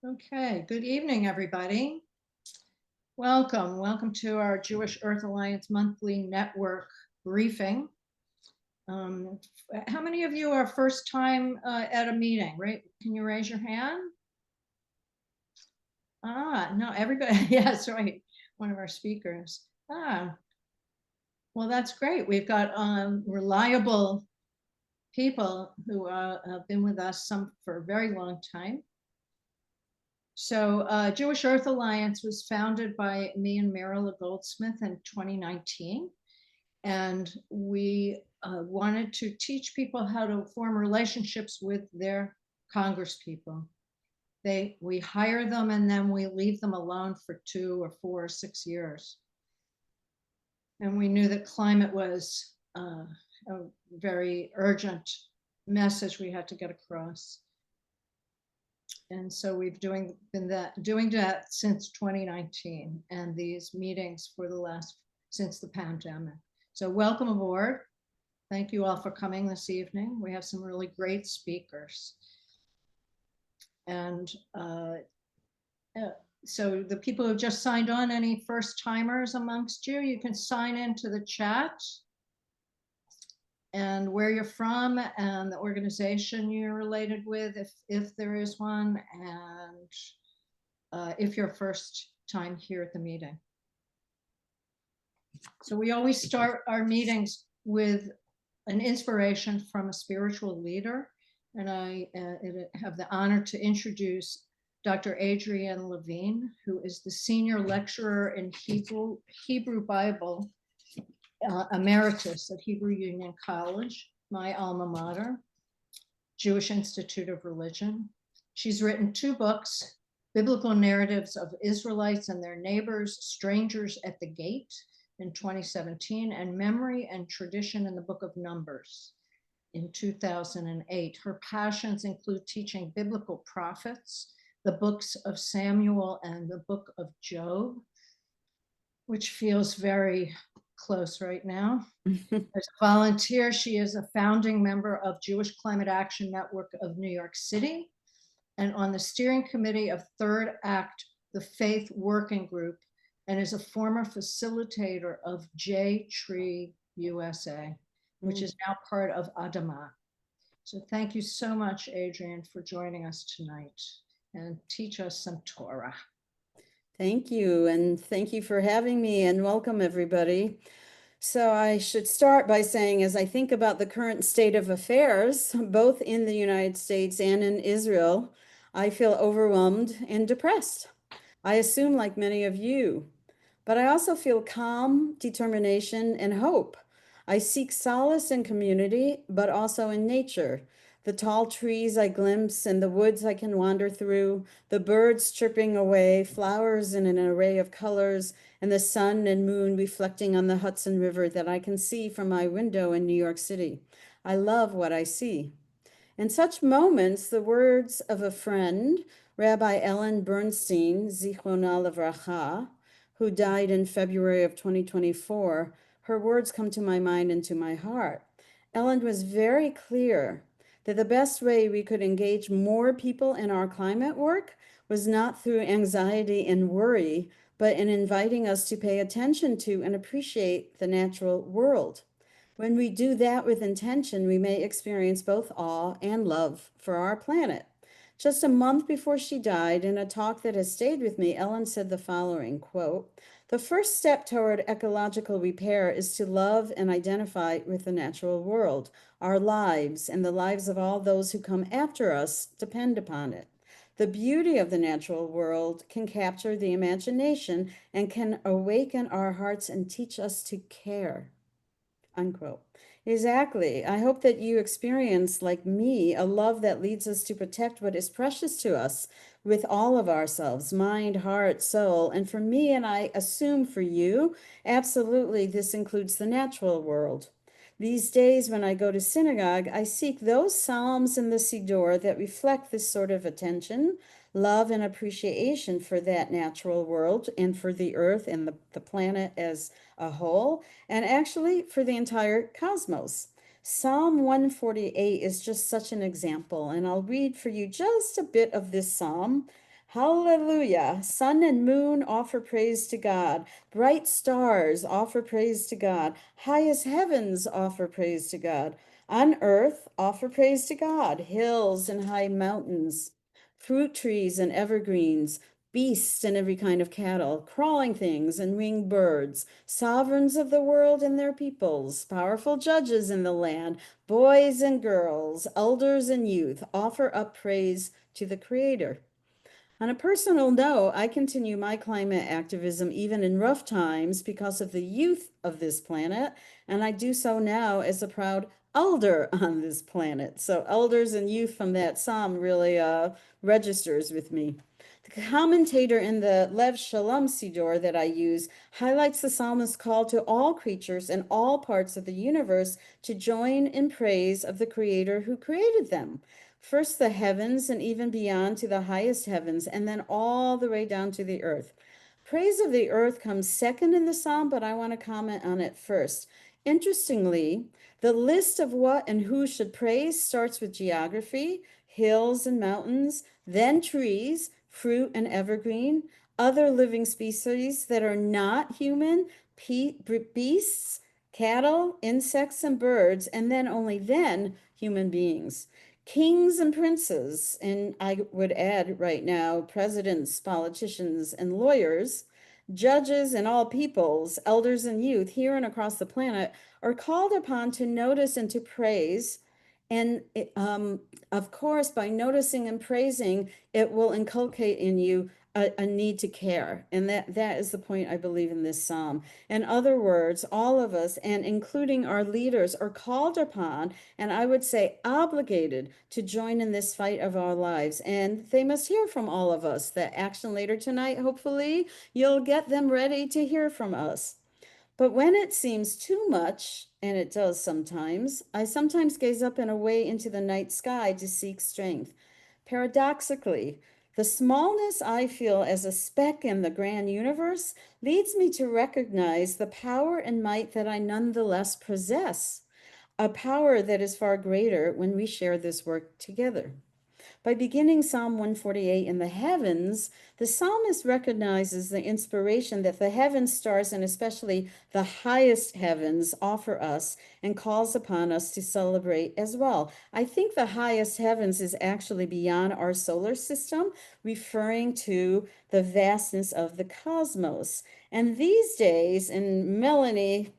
Okay, good evening, everybody. Welcome to our Jewish Earth Alliance monthly network briefing. How many of you are first time at a meeting, right? Can you raise your hand? No, everybody, yes, right, one of our speakers. Well, that's great. We've got reliable people who have been with us for a very long time. So Jewish Earth Alliance was founded by me and Marilla Goldsmith in 2019. And we wanted to teach people how to form relationships with their congresspeople. We hire them and then we leave them alone for 2 or 4 or 6 years. And we knew that climate was a very urgent message we had to get across. And so we've doing that since 2019, and these meetings since the pandemic. So welcome aboard. Thank you all for coming this evening. We have some really great speakers. And so the people who just signed on, any first timers amongst you, you can sign into the chat and where you're from and the organization you're related with, if there is one, and if you're first time here at the meeting. So we always start our meetings with an inspiration from a spiritual leader, and I have the honor to introduce Dr. Adriane Leveen, who is the senior lecturer in Hebrew Bible emeritus at Hebrew Union College, my alma mater, Jewish Institute of Religion. She's written 2 books, Biblical Narratives of Israelites and Their Neighbors, Strangers at the Gate in 2017, and Memory and Tradition in the Book of Numbers in 2008. Her passions include teaching biblical prophets, the books of Samuel and the book of Job, which feels very close right now. As a volunteer, she is a founding member of Jewish Climate Action Network of New York City and on the steering committee of Third Act, the Faith Working Group, and is a former facilitator of JEA USA, which is now part of Adama. So thank you so much, Adriane, for joining us tonight and teach us some Torah. Thank you, and thank you for having me, and welcome everybody. So I should start by saying, as I think about the current state of affairs, both in the United States and in Israel, I feel overwhelmed and depressed. I assume like many of you, but I also feel calm, determination, and hope. I seek solace in community, but also in nature. The tall trees I glimpse and the woods I can wander through, the birds chirping away, flowers in an array of colors, and the sun and moon reflecting on the Hudson River that I can see from my window in New York City. I love what I see. In such moments, the words of a friend, Rabbi Ellen Bernstein, Zichrona Levracha, who died in February of 2024, her words come to my mind and to my heart. Ellen was very clear that the best way we could engage more people in our climate work was not through anxiety and worry, but in inviting us to pay attention to and appreciate the natural world. When we do that with intention, we may experience both awe and love for our planet. Just a month before she died, in a talk that has stayed with me, Ellen said the following, quote, "The first step toward ecological repair is to love and identify with the natural world. Our lives and the lives of all those who come after us depend upon it. The beauty of the natural world can capture the imagination and can awaken our hearts and teach us to care." Unquote. Exactly. I hope that you experience, like me, a love that leads us to protect what is precious to us with all of ourselves, mind, heart, soul. And for me, and I assume for you, absolutely, this includes the natural world. These days, when I go to synagogue, I seek those psalms in the Siddur that reflect this sort of attention, love, and appreciation for that natural world and for the earth and the planet as a whole, and actually for the entire cosmos. Psalm 148 is just such an example, and I'll read for you just a bit of this psalm. Hallelujah. Sun and moon offer praise to God. Bright stars offer praise to God. Highest heavens offer praise to God. On earth offer praise to God. Hills and high mountains, fruit trees and evergreens, beasts and every kind of cattle, crawling things and winged birds, sovereigns of the world and their peoples, powerful judges in the land, boys and girls, elders and youth offer up praise to the Creator. On a personal note, I continue my climate activism even in rough times because of the youth of this planet, and I do so now as a proud elder on this planet. So elders and youth from that psalm really registers with me. The commentator in the Lev Shalom Siddur that I use highlights the psalmist's call to all creatures in all parts of the universe to join in praise of the Creator who created them. First the heavens and even beyond to the highest heavens, and then all the way down to the earth. Praise of the earth comes second in the psalm, but I want to comment on it first. Interestingly, the list of what and who should praise starts with geography, hills and mountains, then trees, fruit and evergreen, other living species that are not human, beasts, cattle, insects, and birds, and then only then human beings. Kings and princes, and I would add right now, presidents, politicians, and lawyers, judges and all peoples, elders and youth here and across the planet are called upon to notice and to praise. And of course, by noticing and praising, it will inculcate in you a need to care. And that is the point I believe in this psalm. In other words, all of us, and including our leaders, are called upon, and I would say obligated, to join in this fight of our lives. And they must hear from all of us. The action later tonight, hopefully, you'll get them ready to hear from us. But when it seems too much, and it does sometimes, I sometimes gaze up and away into the night sky to seek strength. Paradoxically, the smallness I feel as a speck in the grand universe leads me to recognize the power and might that I nonetheless possess, a power that is far greater when we share this work together. By beginning Psalm 148 in the heavens, the psalmist recognizes the inspiration that the heaven stars and especially the highest heavens offer us and calls upon us to celebrate as well. I think the highest heavens is actually beyond our solar system, referring to the vastness of the cosmos. And these days, and Melanie,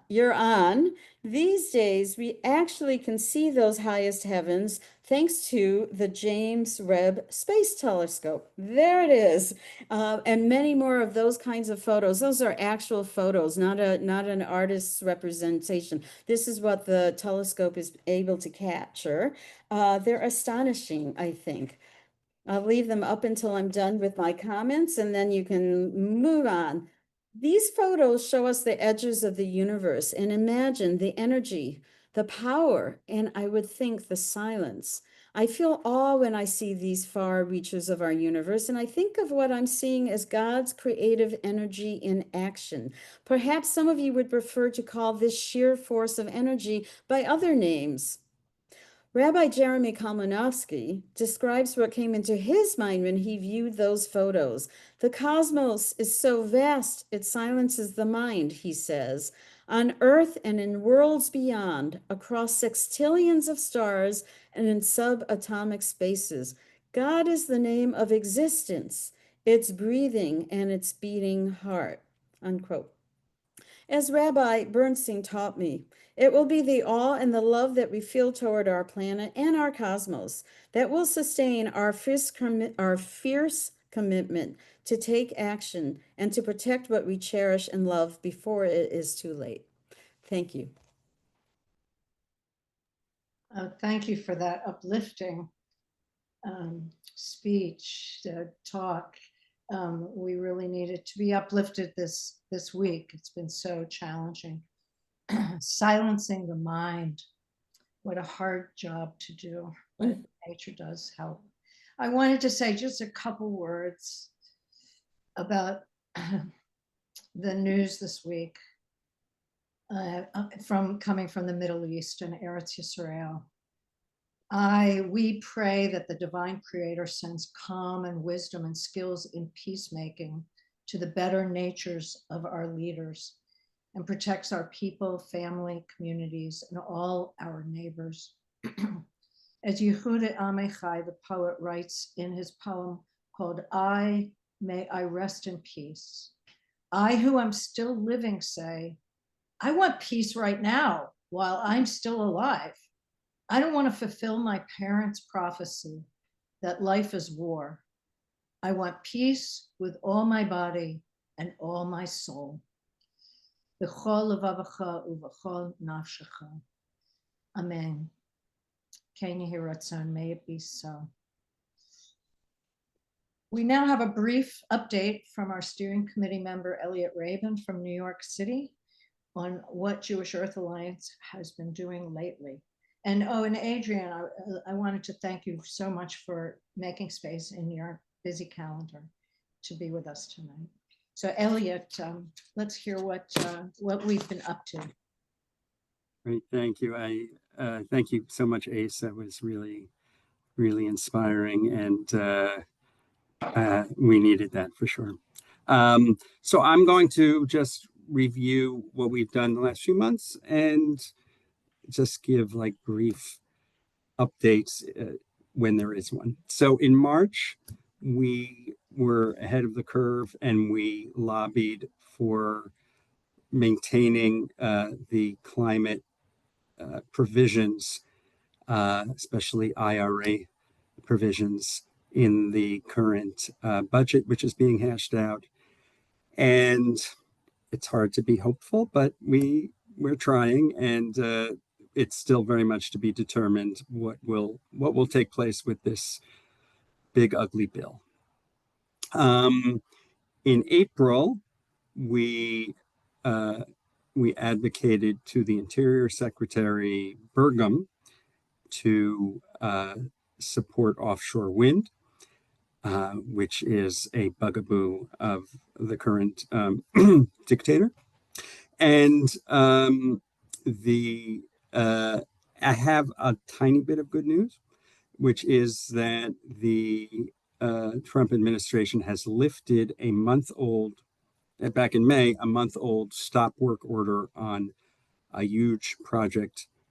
you're on. These days, we actually can see those highest heavens thanks to the James Webb Space Telescope. There it is. And many more of those kinds of photos. Those are actual photos, not an artist's representation. This is what the telescope is able to capture. They're astonishing, I think. I'll leave them up until I'm done with my comments, and then you can move on. These photos show us the edges of the universe, and imagine the energy, the power, and I would think the silence. I feel awe when I see these far reaches of our universe, and I think of what I'm seeing as God's creative energy in action. Perhaps some of you would prefer to call this sheer force of energy by other names. Rabbi Jeremy Kalmanovsky describes what came into his mind when he viewed those photos. The cosmos is so vast, it silences the mind, he says. On Earth and in worlds beyond, across sextillions of stars and in subatomic spaces, God is the name of existence, its breathing and its beating heart, unquote. As Rabbi Bernstein taught me, it will be the awe and the love that we feel toward our planet and our cosmos that will sustain our fierce commitment to take action and to protect what we cherish and love before it is too late. Thank you. Thank you for that uplifting speech, talk. We really needed to be uplifted this week. It's been so challenging. Silencing the mind. What a hard job to do, but nature does help. I wanted to say just a couple words about the news this week coming from the Middle East and Eretz Yisrael. We pray that the divine creator sends calm and wisdom and skills in peacemaking to the better natures of our leaders and protects our people, family, communities, and all our neighbors. As Yehuda Amichai, the poet, writes in his poem called May I Rest in Peace. I, who am still living, say, I want peace right now while I'm still alive. I don't want to fulfill my parents' prophecy that life is war. I want peace with all my body and all my soul. B'chol levavecha uv'chol nafshecha. Amen. Ken Yehi Ratzon, may it be so. We now have a brief update from our steering committee member, Elliot Rabin from New York City, on what Jewish Earth Alliance has been doing lately. And Adriane, I wanted to thank you so much for making space in your busy calendar to be with us tonight. So Elliot, let's hear what we've been up to. Great, thank you. Thank you so much, Ace. That was really, really inspiring, and we needed that for sure. So I'm going to just review what we've done the last few months and just give like brief updates when there is one. So in March, we were ahead of the curve and we lobbied for maintaining the climate provisions, especially IRA provisions in the current budget, which is being hashed out. And it's hard to be hopeful, but we're trying, and it's still very much to be determined what will take place with this big ugly bill. In April, we advocated to the Interior Secretary Burgum to support offshore wind, which is a bugaboo of the current dictator. And I have a tiny bit of good news, which is that the Trump administration has lifted a month-old, back in May, a month-old stop work order on a huge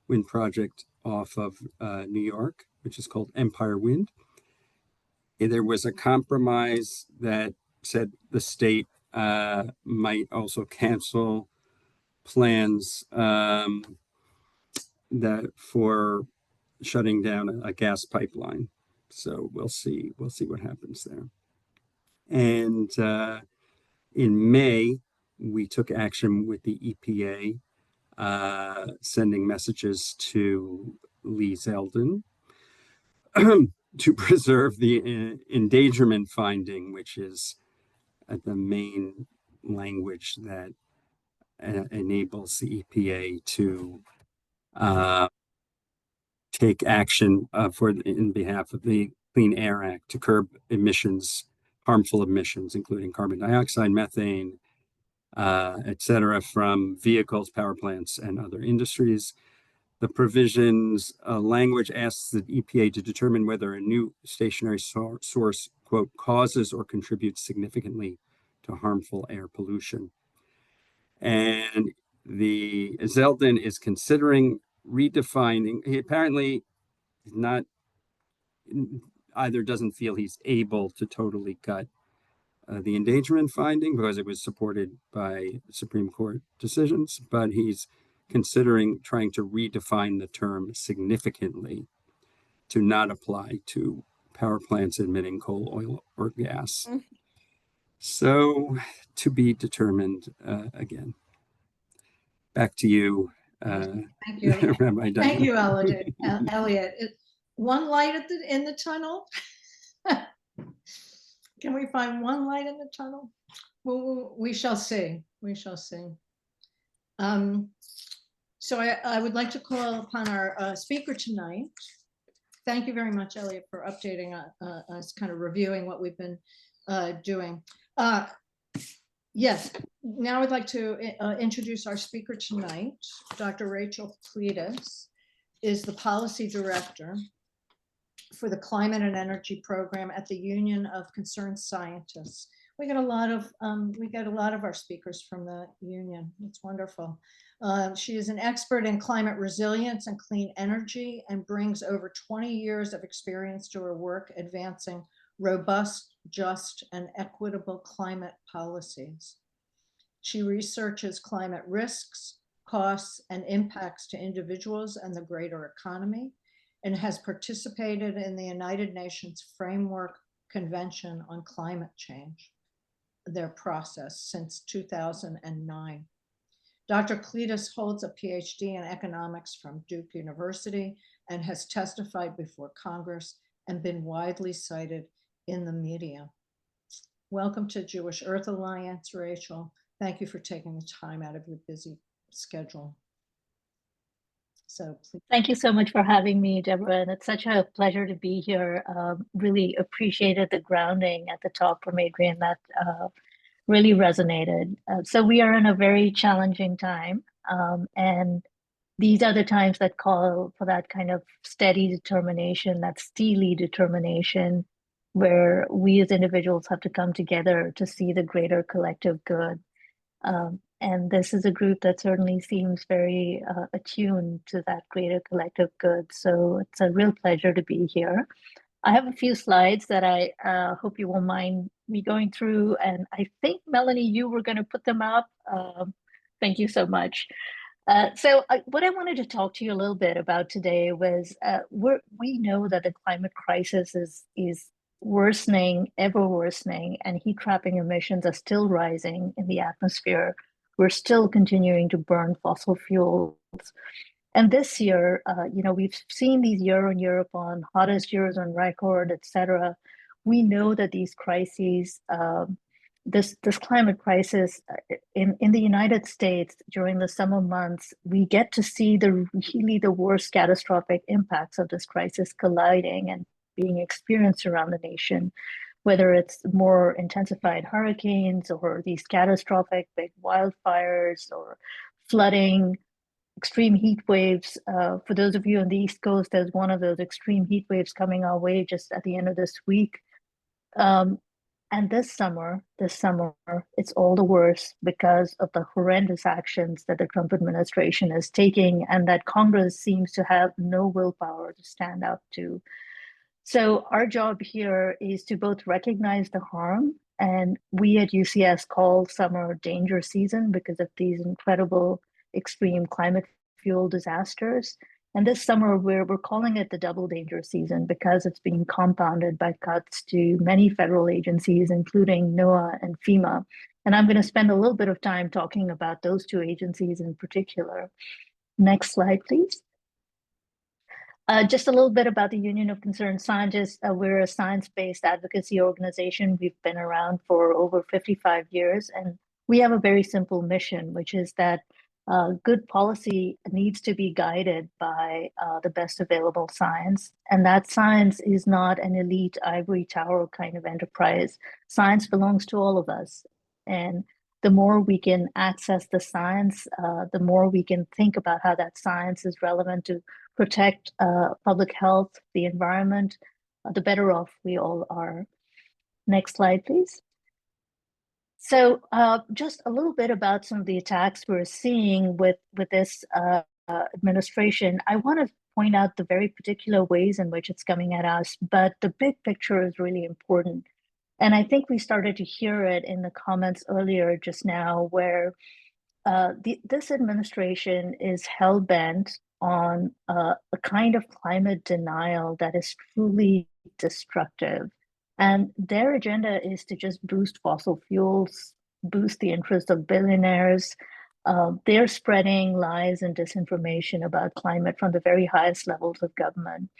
wind project off of New York, which is called Empire Wind. And there was a compromise that said the state might also cancel plans that for shutting down a gas pipeline. So we'll see what happens there. And in May, we took action with the EPA, sending messages to Lee Zeldin to preserve the endangerment finding, which is the main language that enables the EPA to take action in behalf of the Clean Air Act to curb emissions, harmful emissions, including carbon dioxide, methane, et cetera, from vehicles, power plants, and other industries. The provisions language asks the EPA to determine whether a new stationary source, quote, causes or contributes significantly to harmful air pollution. And the Zeldin is considering redefining. He apparently either doesn't feel he's able to totally cut the endangerment finding because it was supported by Supreme Court decisions, but he's considering trying to redefine the term significantly to not apply to power plants emitting coal, oil, or gas. So to be determined again. Back to you. Thank you. Rabbi Diane. Thank you, Elliot. One light in the tunnel? Can we find one light in the tunnel? Well, we shall see. We shall see. So I would like to call upon our speaker tonight. Thank you very much, Elliot, for updating us, kind of reviewing what we've been doing. Yes, now I'd like to introduce our speaker tonight. Dr. Rachel Cleetus is the policy director for the Climate and Energy Program at the Union of Concerned Scientists. We get a lot of our speakers from the union. It's wonderful. She is an expert in climate resilience and clean energy and brings over 20 years of experience to her work advancing robust, just, and equitable climate policies. She researches climate risks, costs, and impacts to individuals and the greater economy, and has participated in the United Nations Framework Convention on Climate Change, their process, since 2009. Dr. Cleetus holds a PhD in economics from Duke University and has testified before Congress and been widely cited in the media. Welcome to Jewish Earth Alliance, Rachel. Thank you for taking the time out of your busy schedule. So please. Thank you so much for having me, Deborah. And it's such a pleasure to be here. Really appreciated the grounding at the top from Adriane. That really resonated. So we are in a very challenging time. And these are the times that call for that kind of steady determination, that steely determination, where we as individuals have to come together to see the greater collective good. And this is a group that certainly seems very attuned to that greater collective good. So it's a real pleasure to be here. I have a few slides that I hope you won't mind me going through. And I think, Melanie, you were going to put them up. Thank you so much. What I wanted to talk to you a little bit about today was we know that the climate crisis is worsening, ever worsening, and heat trapping emissions are still rising in the atmosphere. We're still continuing to burn fossil fuels. And this year, we've seen these year on year upon hottest years on record, et cetera. We know that these crises, this climate crisis in the United States during the summer months, we get to see the worst catastrophic impacts of this crisis colliding and being experienced around the nation, whether it's more intensified hurricanes or these catastrophic big wildfires or flooding, extreme heat waves. For those of you on the East Coast, there's one of those extreme heat waves coming our way just at the end of this week. And this summer, it's all the worse because of the horrendous actions that the Trump administration is taking and that Congress seems to have no willpower to stand up to. So our job here is to both recognize the harm, and we at UCS call summer danger season because of these incredible extreme climate fuel disasters. And this summer, we're calling it the double danger season because it's being compounded by cuts to many federal agencies, including NOAA and FEMA. And I'm going to spend a little bit of time talking about those two agencies in particular. Next slide, please. Just a little bit about the Union of Concerned Scientists. We're a science-based advocacy organization. We've been around for over 55 years, and we have a very simple mission, which is that good policy needs to be guided by the best available science. And that science is not an elite ivory tower kind of enterprise. Science belongs to all of us. And the more we can access the science, the more we can think about how that science is relevant to protect public health, the environment, the better off we all are. Next slide, please. So just a little bit about some of the attacks we're seeing with this administration. I want to point out the very particular ways in which it's coming at us, but the big picture is really important. And I think we started to hear it in the comments earlier just now, where this administration is hell-bent on a kind of climate denial that is truly destructive. And their agenda is to just boost fossil fuels, boost the interest of billionaires. They're spreading lies and disinformation about climate from the very highest levels of government.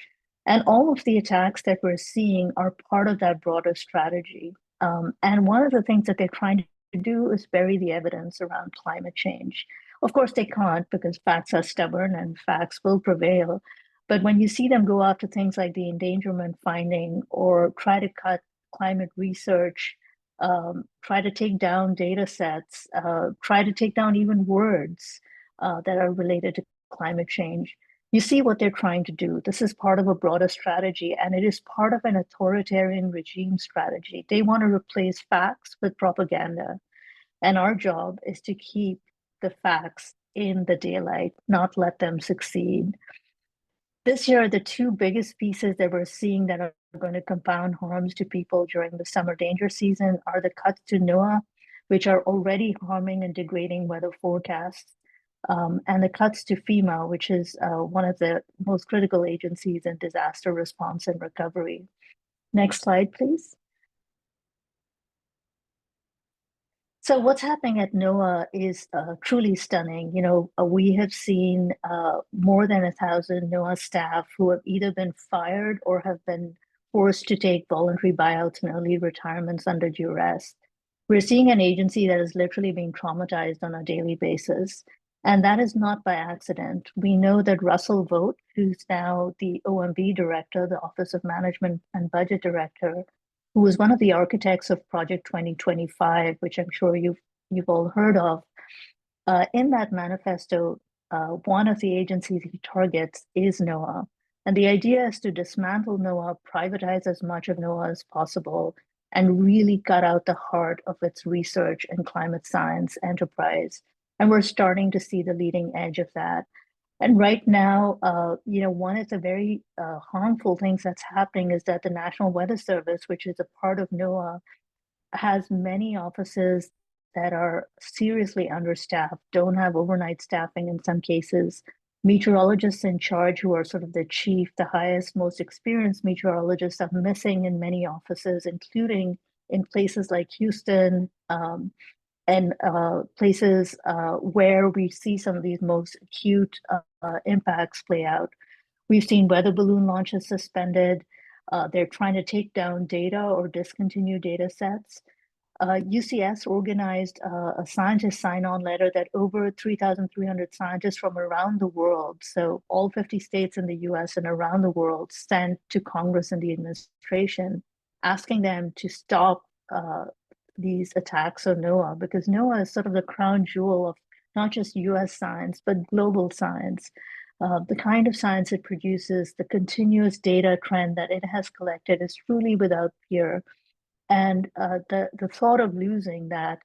And all of the attacks that we're seeing are part of that broader strategy. And one of the things that they're trying to do is bury the evidence around climate change. Of course, they can't because facts are stubborn and facts will prevail. But when you see them go after things like the endangerment finding or try to cut climate research, try to take down data sets, try to take down even words that are related to climate change, You see what they're trying to do. This is part of a broader strategy, and it is part of an authoritarian regime strategy. They want to replace facts with propaganda. And our job is to keep the facts in the daylight, not let them succeed. This year, the two biggest pieces that we're seeing that are going to compound harms to people during the summer danger season are the cuts to NOAA, which are already harming and degrading weather forecasts, and the cuts to FEMA, which is one of the most critical agencies in disaster response and recovery. Next slide, please. So what's happening at NOAA is truly stunning. You know, we have seen more than 1,000 NOAA staff who have either been fired or have been forced to take voluntary buyouts and early retirements under duress. We're seeing an agency that is literally being traumatized on a daily basis. And that is not by accident. We know that Russell Vogt, who's now the OMB director, the Office of Management and Budget Director, who was one of the architects of Project 2025, which I'm sure you've all heard of. In that manifesto, one of the agencies he targets is NOAA. And the idea is to dismantle NOAA, privatize as much of NOAA as possible, and really cut out the heart of its research and climate science enterprise. And we're starting to see the leading edge of that. And right now, you know, one of the very harmful things that's happening is that the National Weather Service, which is a part of NOAA, has many offices that are seriously understaffed, don't have overnight staffing in some cases. Meteorologists in charge, who are sort of the chief, the highest, most experienced meteorologists, are missing in many offices, including in places like Houston, and places where we see some of these most acute impacts play out. We've seen weather balloon launches suspended. They're trying to take down data or discontinue data sets. UCS organized a scientist sign-on letter that over 3,300 scientists from around the world, so all 50 states in the US and around the world, sent to Congress and the administration, asking them to stop these attacks on NOAA, because NOAA is sort of the crown jewel of not just US science, but global science. The kind of science it produces, the continuous data trend that it has collected is truly without peer. And the thought of losing that,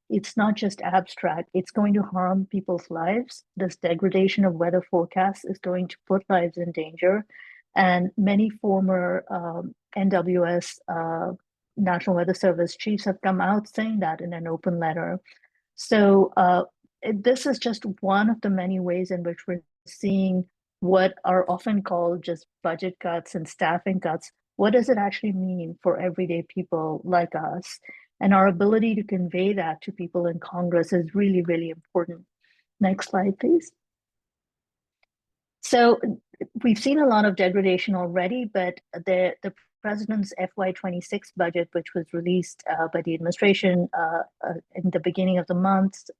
it's not just abstract, it's going to harm people's lives. This degradation of weather forecasts is going to put lives in danger. And many former NWS National Weather Service chiefs have come out saying that in an open letter. So this is just one of the many ways in which we're seeing what are often called just budget cuts and staffing cuts. What does it actually mean for everyday people like us? And our ability to convey that to people in Congress is really, really important. Next slide, please. So we've seen a lot of degradation already, but the President's FY26 budget, which was released by the administration in the beginning of the month,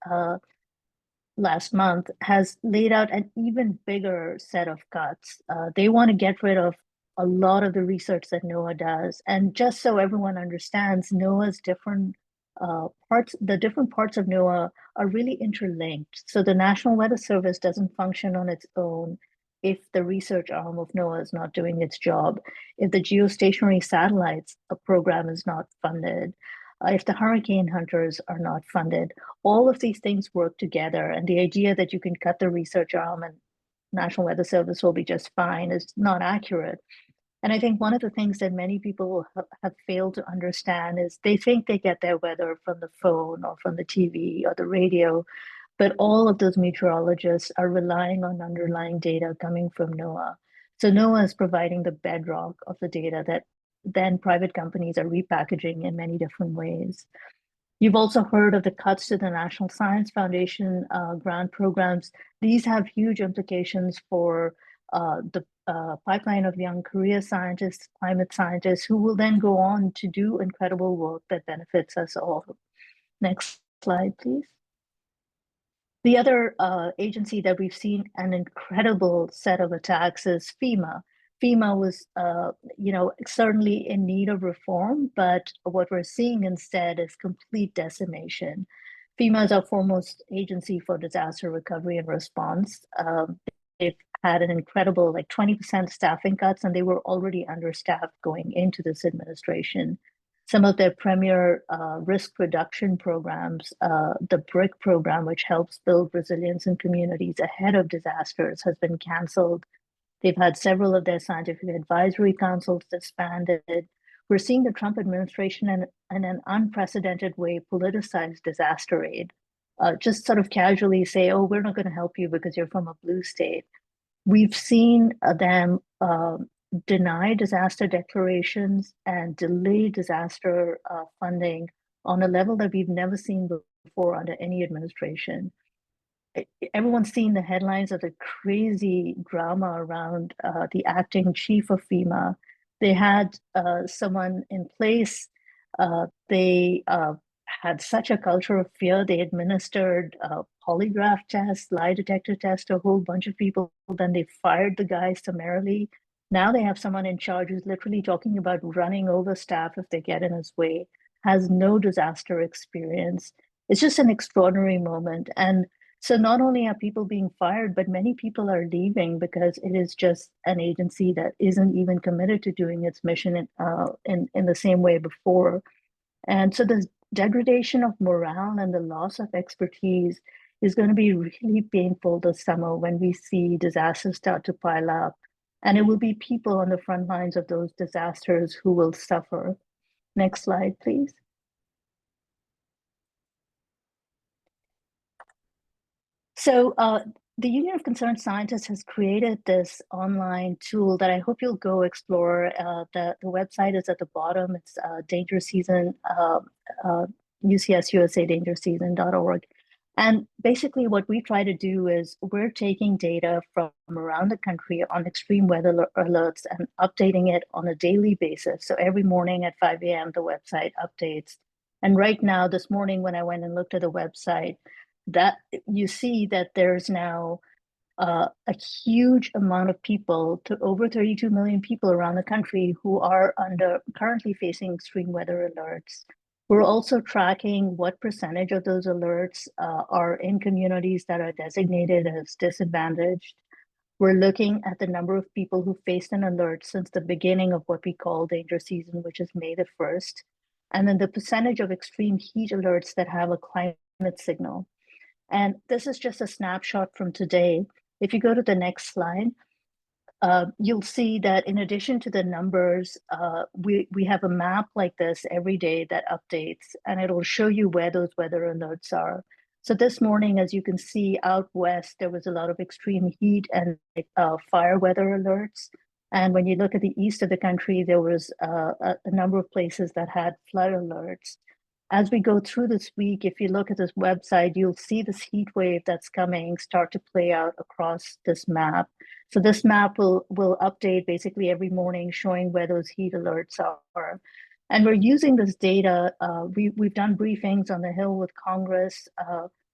last month, has laid out an even bigger set of cuts. They want to get rid of a lot of the research that NOAA does. And just so everyone understands, NOAA's different parts, the different parts of NOAA are really interlinked. So the National Weather Service doesn't function on its own if the research arm of NOAA is not doing its job, if the geostationary satellites program is not funded, if the hurricane hunters are not funded. All of these things work together. And the idea that you can cut the research arm and National Weather Service will be just fine is not accurate. And I think one of the things that many people have failed to understand is they think they get their weather from the phone or from the TV or the radio, but all of those meteorologists are relying on underlying data coming from NOAA. So NOAA is providing the bedrock of the data that then private companies are repackaging in many different ways. You've also heard of the cuts to the National Science Foundation grant programs. These have huge implications for the pipeline of young career scientists, climate scientists, who will then go on to do incredible work that benefits us all. Next slide, please. The other agency that we've seen an incredible set of attacks is FEMA. FEMA was, certainly in need of reform, but what we're seeing instead is complete decimation. FEMA is our foremost agency for disaster recovery and response. They've had an incredible, like 20% staffing cuts, and they were already understaffed going into this administration. Some of their premier risk reduction programs, the BRIC program, which helps build resilience in communities ahead of disasters, has been canceled. They've had several of their scientific advisory councils disbanded. We're seeing the Trump administration in an unprecedented way politicize disaster aid. Just sort of casually say, oh, we're not going to help you because you're from a blue state. We've seen them deny disaster declarations and delay disaster funding on a level that we've never seen before under any administration. Everyone's seen the headlines of the crazy drama around the acting chief of FEMA. They had someone in place. They had such a culture of fear. They administered polygraph tests, lie detector tests to a whole bunch of people. Then they fired the guy summarily. Now they have someone in charge who's literally talking about running over staff if they get in his way, has no disaster experience. It's just an extraordinary moment. And so not only are people being fired, but many people are leaving because it is just an agency that isn't even committed to doing its mission in the same way before. And so the degradation of morale and the loss of expertise is going to be really painful this summer when we see disasters start to pile up. And it will be people on the front lines of those disasters who will suffer. Next slide, please. So the Union of Concerned Scientists has created this online tool that I hope you'll go explore. The website is at the bottom. It's Danger Season, UCSUSADangerSeason.org. And basically what we try to do is we're taking data from around the country on extreme weather alerts and updating it on a daily basis. So every morning at 5 a.m., the website updates. And right now, this morning, when I went and looked at the website, that you see that there's now a huge amount of people, to over 32 million people around the country, who are currently facing extreme weather alerts. We're also tracking what percentage of those alerts are in communities that are designated as disadvantaged. We're looking at the number of people who faced an alert since the beginning of what we call danger season, which is May the 1st. And then the percentage of extreme heat alerts that have a climate signal. And this is just a snapshot from today. If you go to the next slide, you'll see that in addition to the numbers, we have a map like this every day that updates, and it'll show you where those weather alerts are. So this morning, as you can see out west, there was a lot of extreme heat and fire weather alerts. And when you look at the east of the country, there was a number of places that had flood alerts. As we go through this week, if you look at this website, you'll see this heat wave that's coming start to play out across this map. So this map will update basically every morning, showing where those heat alerts are. And we're using this data. We've done briefings on the Hill with Congress.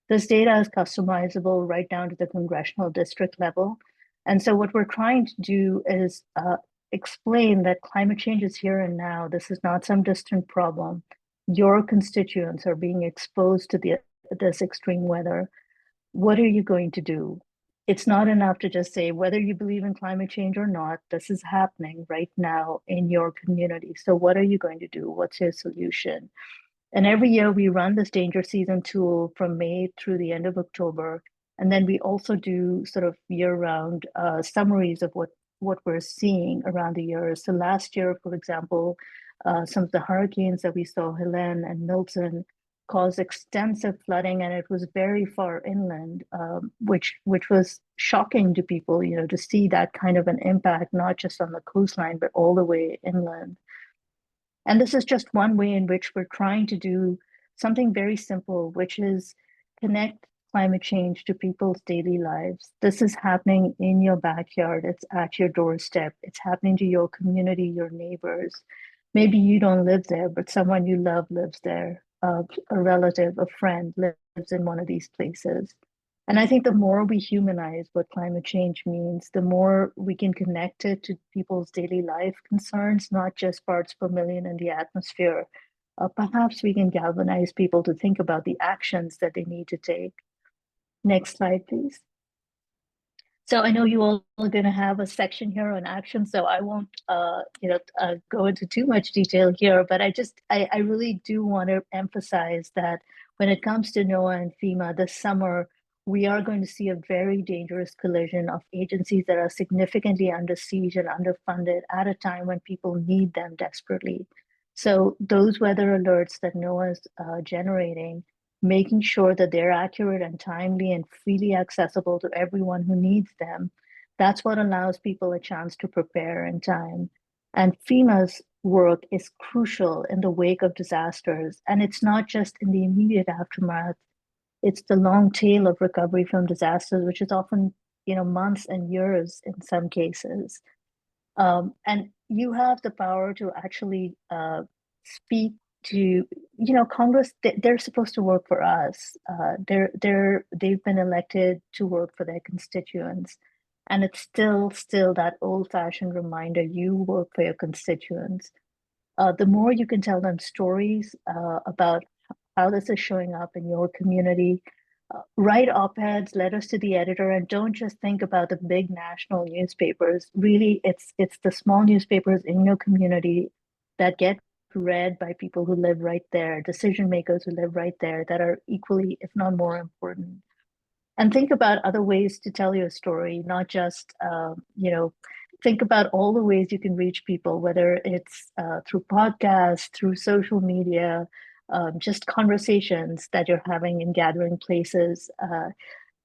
This data is customizable right down to the congressional district level. And so what we're trying to do is explain that climate change is here and now. This is not some distant problem. Your constituents are being exposed to this extreme weather. What are you going to do? It's not enough to just say, whether you believe in climate change or not, this is happening right now in your community. So what are you going to do? What's your solution? And every year we run this danger season tool from May through the end of October. And then we also do sort of year-round summaries of what we're seeing around the year. So last year, for example, some of the hurricanes that we saw, Helene and Milton, caused extensive flooding, and it was very far inland, which was shocking to people, to see that kind of an impact, not just on the coastline, but all the way inland. And this is just one way in which we're trying to do something very simple, which is connect climate change to people's daily lives. This is happening in your backyard. It's at your doorstep. It's happening to your community, your neighbors. Maybe you don't live there, but someone you love lives there. A relative, a friend lives in one of these places. And I think the more we humanize what climate change means, the more we can connect it to people's daily life concerns, not just parts per million in the atmosphere. Perhaps we can galvanize people to think about the actions that they need to take. Next slide, please. So I know you all are going to have a section here on action, so I won't, go into too much detail here. But I really do want to emphasize that when it comes to NOAA and FEMA this summer, we are going to see a very dangerous collision of agencies that are significantly under siege and underfunded at a time when people need them desperately. So those weather alerts that NOAA is generating, making sure that they're accurate and timely and freely accessible to everyone who needs them. That's what allows people a chance to prepare in time. And FEMA's work is crucial in the wake of disasters. And it's not just in the immediate aftermath, it's the long tail of recovery from disasters, which is often, months and years in some cases. And you have the power to actually speak to, Congress. They're supposed to work for us. They've been elected to work for their constituents, and it's still that old-fashioned reminder: you work for your constituents. The more you can tell them stories about how this is showing up in your community, write op-eds, letters to the editor, and don't just think about the big national newspapers. Really, it's the small newspapers in your community that get read by people who live right there, decision makers who live right there, that are equally, if not more important. And think about other ways to tell your story, not just, think about all the ways you can reach people, whether it's through podcasts, through social media, just conversations that you're having in gathering places.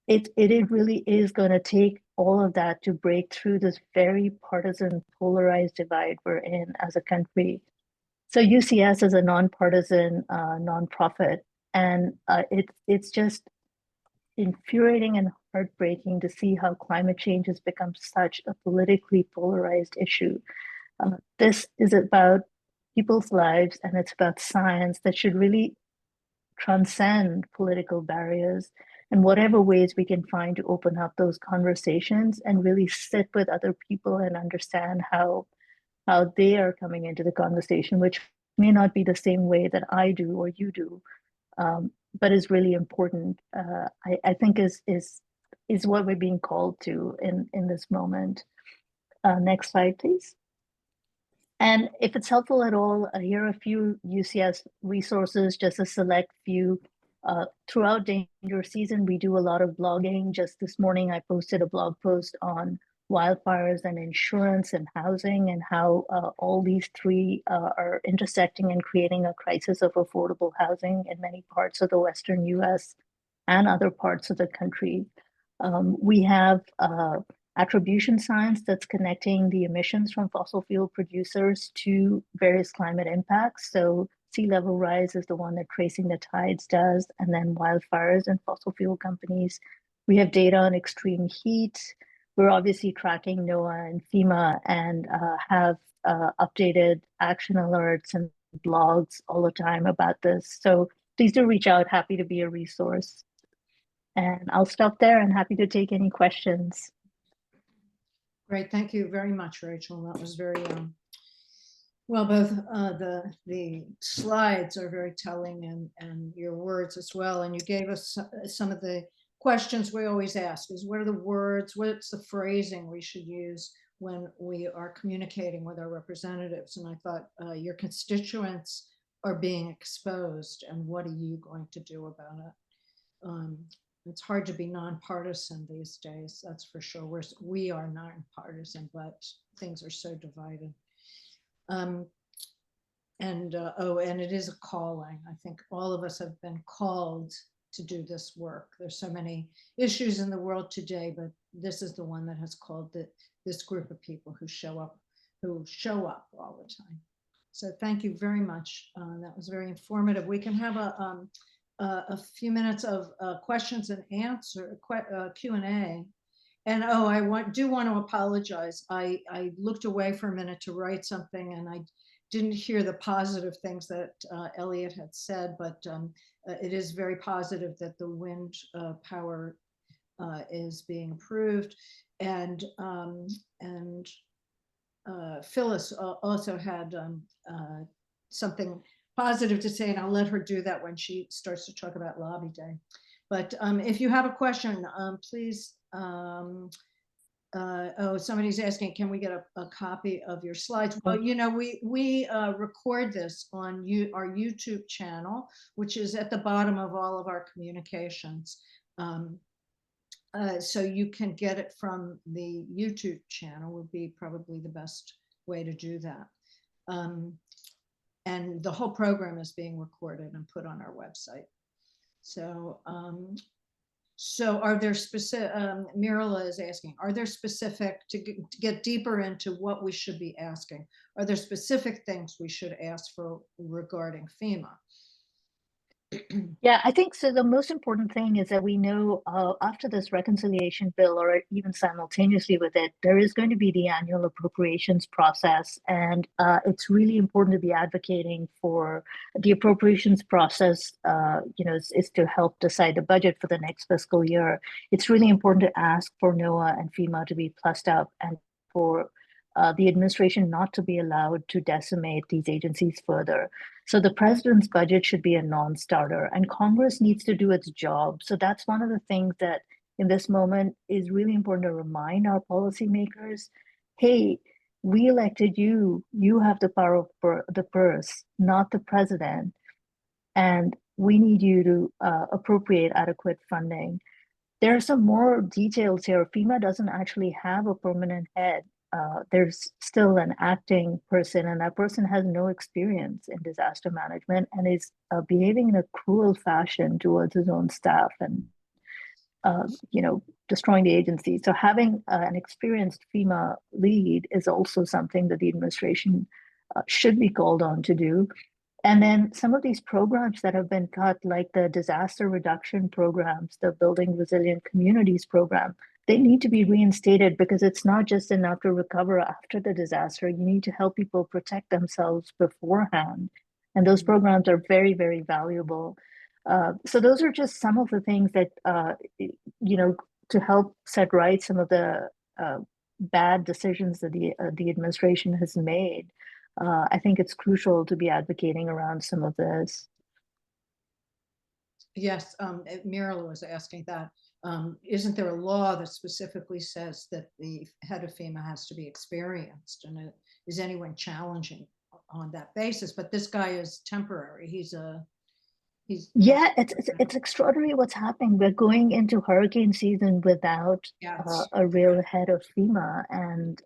It really is going to take all of that to break through this very partisan, polarized divide we're in as a country. So UCS is a nonpartisan nonprofit, and it's just infuriating and heartbreaking to see how climate change has become such a politically polarized issue. This is about people's lives, and it's about science that should really transcend political barriers, and whatever ways we can find to open up those conversations and really sit with other people and understand how they are coming into the conversation, which may not be the same way that I do or you do, but is really important. I think is what we're being called to in this moment. Next slide, please. And if it's helpful at all, here are a few UCS resources, just a select few. Throughout danger season, we do a lot of blogging. Just this morning, I posted a blog post on wildfires and insurance and housing, and how all these three are intersecting and creating a crisis of affordable housing in many parts of the Western US and other parts of the country. We have attribution science that's connecting the emissions from fossil fuel producers to various climate impacts. So sea level rise is the one that Tracing the Tides does, and then wildfires and fossil fuel companies. We have data on extreme heat. We're obviously tracking NOAA and FEMA, and have updated action alerts and blogs all the time about this. So please do reach out. Happy to be a resource. And I'll stop there and happy to take any questions. Great, thank you very much, Rachel. That was very well. Both the slides are very telling, and your words as well. And you gave us some of the questions we always ask: is what are the words, what's the phrasing we should use when we are communicating with our representatives? And I thought your constituents are being exposed, and what are you going to do about it? It's hard to be nonpartisan these days, that's for sure. We are nonpartisan, but things are so divided. And it is a calling. I think all of us have been called to do this work. There's so many issues in the world today, but this is the one that has called this group of people who show up all the time. So thank you very much. That was very informative. We can have a few minutes of questions and answer, Q&A. And I do want to apologize. I looked away for a minute to write something, and I didn't hear the positive things that Elliot had said, but it is very positive that the wind power is being approved. And Phyllis also had something positive to say, and I'll let her do that when she starts to talk about Lobby Day. But if you have a question, please Oh, somebody's asking, can we get a copy of your slides? Well, you know, we record this on our YouTube channel, which is at the bottom of all of our communications. So you can get it from the YouTube channel would be probably the best way to do that. And the whole program is being recorded and put on our website. So, so are there specific, Mirala is asking, are there specific, to get deeper into what we should be asking, are there specific things we should ask for regarding FEMA? Yeah, I think so. The most important thing is that we know after this reconciliation bill, or even simultaneously with it, there is going to be the annual appropriations process. And it's really important to be advocating for the appropriations process, is to help decide the budget for the next fiscal year. It's really important to ask for NOAA and FEMA to be plussed up, and for the administration not to be allowed to decimate these agencies further. So the president's budget should be a non-starter, and Congress needs to do its job. So that's one of the things that in this moment is really important to remind our policymakers, hey, we elected you, you have the power of the purse, not the president. And we need you to appropriate adequate funding. There are some more details here. FEMA doesn't actually have a permanent head. There's still an acting person, and that person has no experience in disaster management and is behaving in a cruel fashion towards his own staff and, destroying the agency. So having an experienced FEMA lead is also something that the administration should be called on to do. And then some of these programs that have been cut, like the disaster reduction programs, the Building Resilient Communities program, they need to be reinstated, because it's not just enough to recover after the disaster. You need to help people protect themselves beforehand. And those programs are very, very valuable. So those are just some of the things that, to help set right some of the bad decisions that the administration has made. I think it's crucial to be advocating around some of this. Yes, Mirala was asking that. Isn't there a law that specifically says that the head of FEMA has to be experienced? And is anyone challenging on that basis? But this guy is temporary. Yeah, it's extraordinary what's happening. We're going into hurricane season without a real head of FEMA, and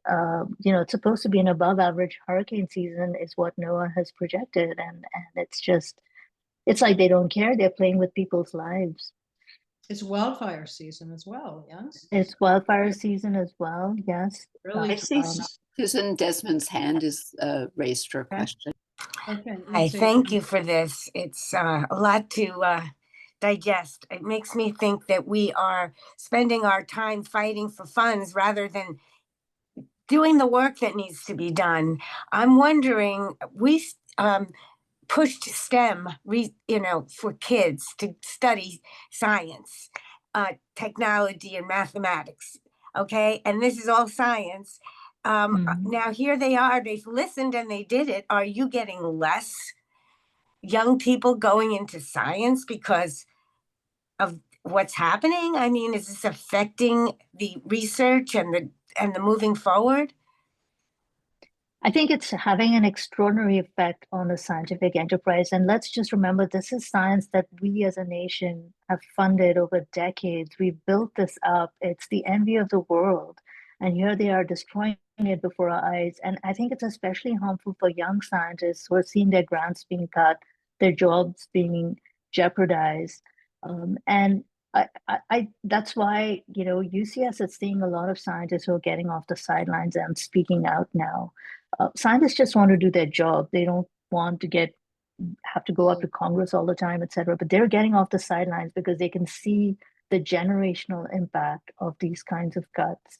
it's supposed to be an above average hurricane season is what NOAA has projected, and it's like they don't care. They're playing with people's lives. It's wildfire season as well, yes? It's wildfire season as well, yes. Really? I see Susan Desmond's hand is raised for a question. Okay. I thank you for this. It's a lot to digest. It makes me think that we are spending our time fighting for funds rather than doing the work that needs to be done. I'm wondering, we pushed STEM, for kids to study science, technology, and mathematics. Okay, and this is all science. Now here they are, they've listened and they did it. Are you getting less young people going into science because of what's happening? I mean, is this affecting the research and the moving forward? I think it's having an extraordinary effect on the scientific enterprise. And let's just remember, this is science that we as a nation have funded over decades. We've built this up. It's the envy of the world. And here they are destroying it before our eyes. And I think it's especially harmful for young scientists who are seeing their grants being cut, their jobs being jeopardized. And that's why, UCS is seeing a lot of scientists who are getting off the sidelines and speaking out now. Scientists just want to do their job. They don't want to have to go up to Congress all the time, et cetera. But they're getting off the sidelines because they can see the generational impact of these kinds of cuts.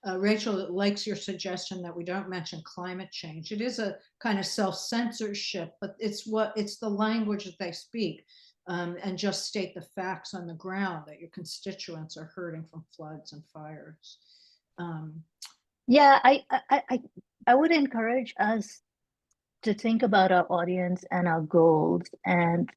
Rachel likes your suggestion that we don't mention climate change. It is a kind of self-censorship, but it's the language that they speak, and just state the facts on the ground that your constituents are hurting from floods and fires. Yeah, I would encourage us to think about our audience and our goals. And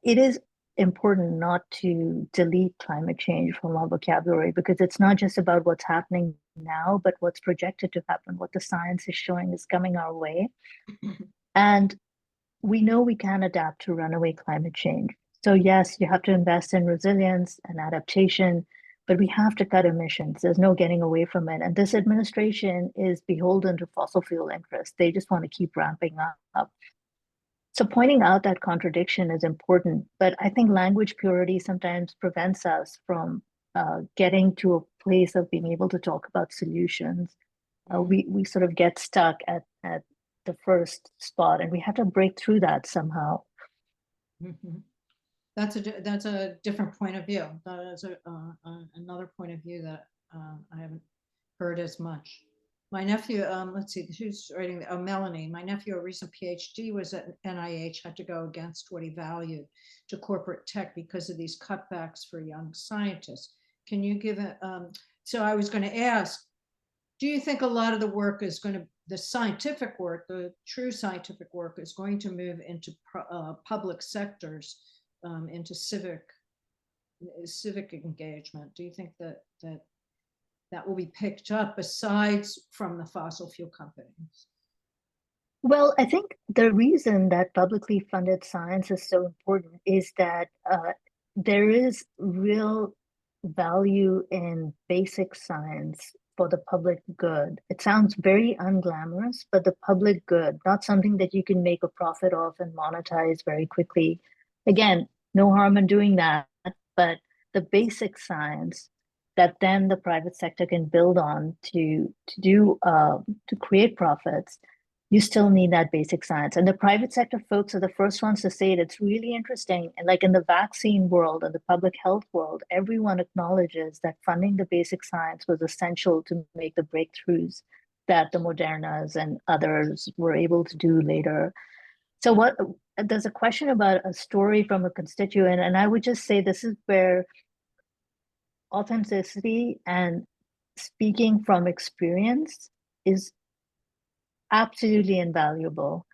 it important not to delete climate change from our vocabulary, because it's not just about what's happening now, but what's projected to happen, what the science is showing is coming our way. And we know we can adapt to runaway climate change. So yes, you have to invest in resilience and adaptation, but we have to cut emissions. There's no getting away from it. And this administration is beholden to fossil fuel interests. They just want to keep ramping up. So pointing out that contradiction is important, but I think language purity sometimes prevents us from getting to a place of being able to talk about solutions. We sort of get stuck at the first spot, and we have to break through that somehow. Mhm. That's a different point of view. That is another point of view that I haven't heard as much. My nephew, let's see, who's writing? Oh, Melanie. My nephew, a recent PhD, was at NIH, had to go against what he valued to corporate tech because of these cutbacks for young scientists. Can you give it? So I was going to ask, do you think a lot of the work is going to, the scientific work, the true scientific work, is going to move into public sectors, into civic engagement? Do you think that will be picked up aside from the fossil fuel companies? Well, I think the reason that publicly funded science is so important is that there is real value in basic science for the public good. It sounds very unglamorous, but the public good, not something that you can make a profit of and monetize very quickly. Again, no harm in doing that, but the basic science that then the private sector can build on to create profits, you still need that basic science. And the private sector folks are the first ones to say it. It's really interesting. And like in the vaccine world and the public health world, everyone acknowledges that funding the basic science was essential to make the breakthroughs that the Modernas and others were able to do later. So there's a question about a story from a constituent, and I would just say this is where authenticity and speaking from experience is absolutely invaluable.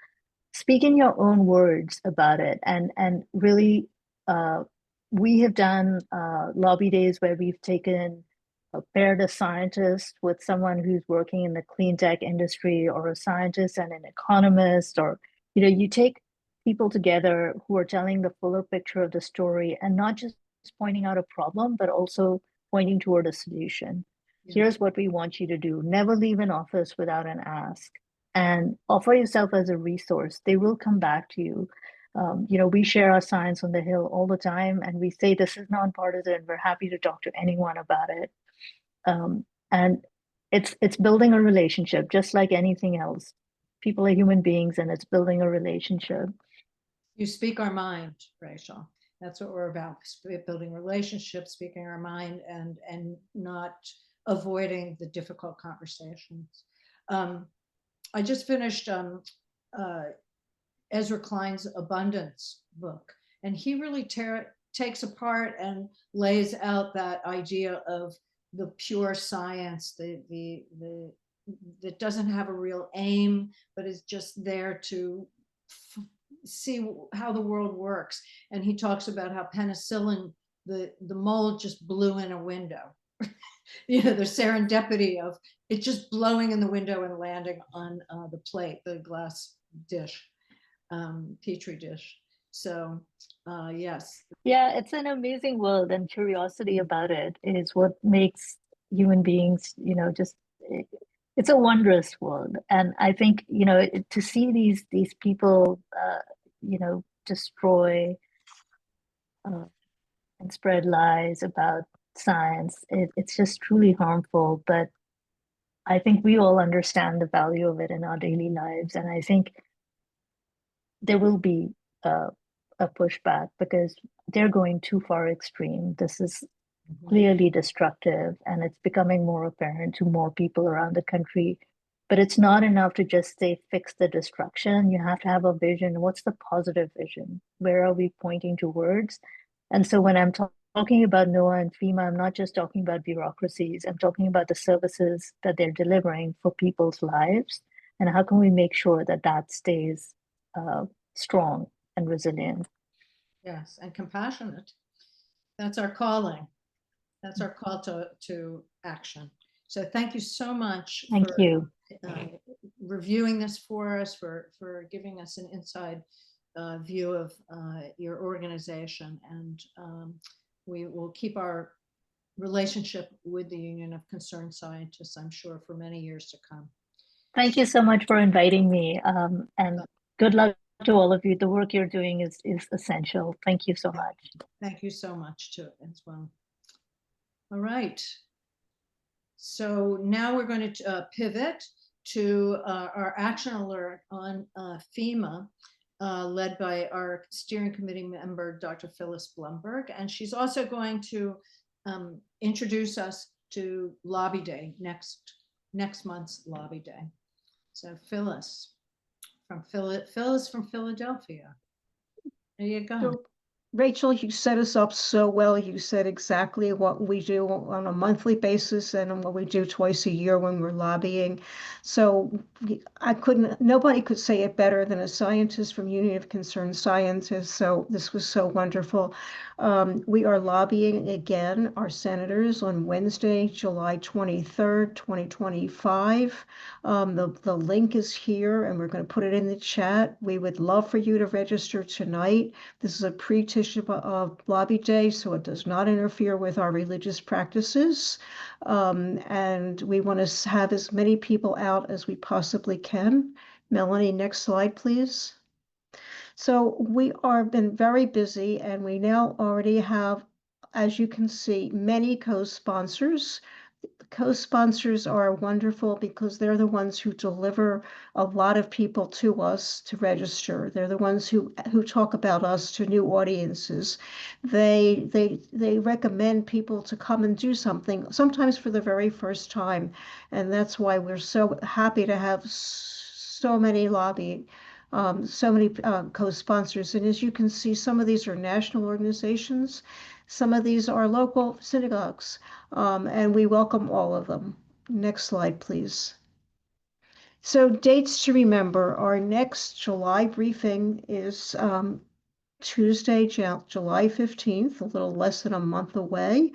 Speak in your own words about it, and really, we have done lobby days where we've paired a scientist with someone who's working in the clean tech industry, or a scientist and an economist, or you take people together who are telling the fuller picture of the story, and not just pointing out a problem, but also pointing toward a solution. Yeah. Here's what we want you to do. Never leave an office without an ask, and offer yourself as a resource. They will come back to you. We share our science on the Hill all the time, and we say this is nonpartisan. We're happy to talk to anyone about it. And it's building a relationship, just like anything else. People are human beings, and it's building a relationship. You speak our mind, Rachel. That's what we're about, building relationships, speaking our mind, and not avoiding the difficult conversations. I just finished Ezra Klein's Abundance book, and he really takes apart and lays out that idea of the pure science, that doesn't have a real aim, but is just there to see how the world works. And he talks about how penicillin, the mold just blew in a window. The serendipity of it just blowing in the window and landing on the plate, the glass dish, petri dish. So yes. Yeah, it's an amazing world, and curiosity about it is what makes human beings, it's a wondrous world. And I think, to see these people, destroy and spread lies about science, it's just truly harmful. But I think we all understand the value of it in our daily lives. And I think there will be a pushback, because they're going too far extreme. This is clearly destructive, and it's becoming more apparent to more people around the country. But it's not enough to just say fix the destruction. You have to have a vision. What's the positive vision? Where are we pointing towards? And so when I'm talking about NOAA and FEMA, I'm not just talking about bureaucracies. I'm talking about the services that they're delivering for people's lives, and how can we make sure that stays strong and resilient. Yes, and compassionate. That's our calling. That's our call to action. So thank you so much Thank for you. reviewing this for us, for giving us an inside view of your organization. And we will keep our relationship with the Union of Concerned Scientists, I'm sure, for many years to come. Thank you so much for inviting me. And good luck to all of you. The work you're doing is essential. Thank you so much. Thank you so much too, as well. All right. So now we're going to pivot to our action alert on FEMA, led by our steering committee member, Dr. Phyllis Blumberg. And she's also going to introduce us to Lobby Day, next month's Lobby Day. So Phyllis from Philadelphia. There you go. So, Rachel, you set us up so well. You said exactly what we do on a monthly basis and what we do twice a year when we're lobbying. So nobody could say it better than a scientist from Union of Concerned Scientists. So this was so wonderful. We are lobbying again our senators on Wednesday, July 23rd, 2025. The link is here and we're going to put it in the chat. We would love for you to register tonight. This is a pre-Tisha Lobby Day, so it does not interfere with our religious practices. And we want to have as many people out as we possibly can. Melanie, next slide, please. So we are been very busy, and we now already have, as you can see, many co-sponsors. Co-sponsors are wonderful because they're the ones who deliver a lot of people to us to register. They're the ones who talk about us to new audiences. They recommend people to come and do something, sometimes for the very first time. And that's why we're so happy to have so many co-sponsors. And as you can see, some of these are national organizations. Some of these are local synagogues, and we welcome all of them. Next slide, please. So dates to remember, our next July briefing is Tuesday, July 15th, a little less than a month away.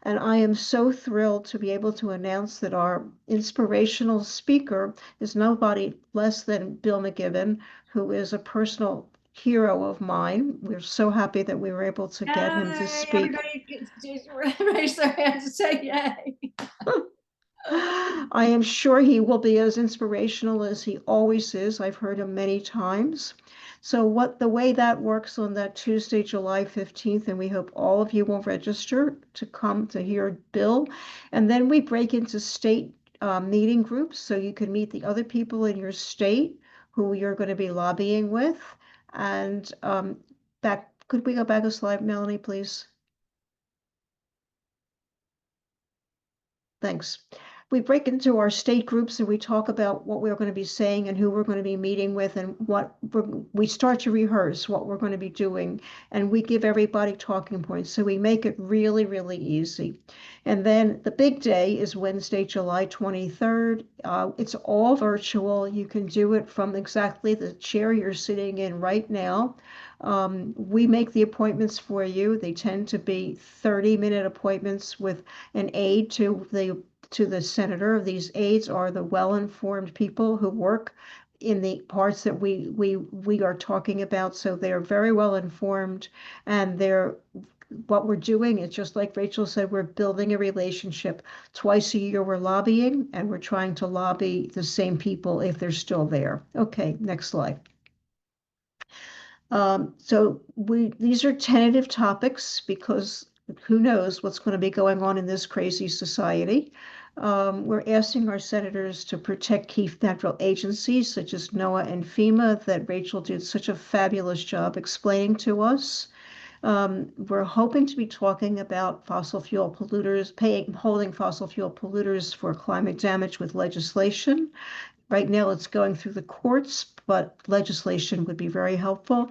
And I am so thrilled to be able to announce that our inspirational speaker is nobody less than Bill McGibbon, who is a personal hero of mine. We're so happy that we were able to get him to speak. Everybody raise their hands and say yay. I am sure he will be as inspirational as he always is. I've heard him many times. So the way that works on that Tuesday, July 15th, and we hope all of you will register to come to hear Bill. And then we break into state meeting groups so you can meet the other people in your state who you're going to be lobbying with. And could we go back a slide, Melanie, please? Thanks. We break into our state groups and we talk about what we're going to be saying and who we're going to be meeting with, and we start to rehearse what we're going to be doing, and we give everybody talking points. So we make it really, really easy. And then the big day is Wednesday, July 23rd. It's all virtual. You can do it from exactly the chair you're sitting in right now. We make the appointments for you. They tend to be 30-minute appointments with an aide to the senator. These aides are the well-informed people who work in the parts that we are talking about. So they're very well informed, and what we're doing is, just like Rachel said, we're building a relationship. Twice a year we're lobbying, and we're trying to lobby the same people if they're still there. Okay, next slide. So these are tentative topics because who knows what's going to be going on in this crazy society. We're asking our senators to protect key federal agencies such as NOAA and FEMA that Rachel did such a fabulous job explaining to us. We're hoping to be talking about fossil fuel polluters, holding fossil fuel polluters for climate damage with legislation. Right now it's going through the courts, but legislation would be very helpful.